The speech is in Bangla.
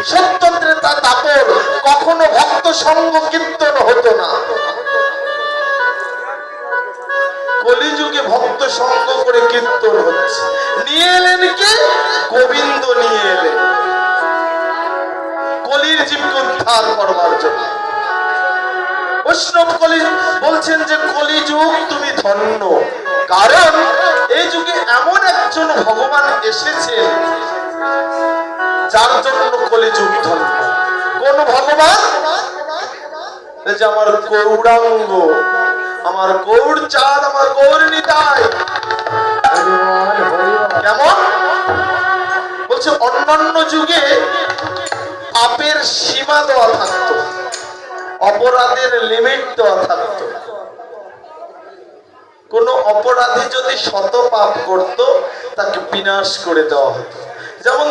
সত্য ত্রেতা দাপর কখনো ভক্ত সঙ্গ কীর্তন হতো না। কলিযুগে ভক্ত সঙ্গ করে কীর্তন হচ্ছে। নিয়ে এলেন কে? গোবিন্দ নিয়ে এলেন কলির জীবকে উদ্ধার করবার জন্য। বৈষ্ণব কলি বলছেন যে কলিযুগ তুমি ধন্য, কারণ এই যুগে এমন একজন ভগবান এসেছেন যার জন্য কলিযুগ ধন্য। কোন ভগবান? যে আমার গৌরাঙ্গ, আমার গৌর চাঁদ, আমার গৌর নিতাই। কেমন বলছে? অন্যান্য যুগে পাপের সীমা দেওয়া থাকতো, অপরাধের লিমিট দেওয়া থাকতো। কোন অপরাধী যদি শত পাপ করত তাকে বিনাশ করে দেওয়া হতো। যেমন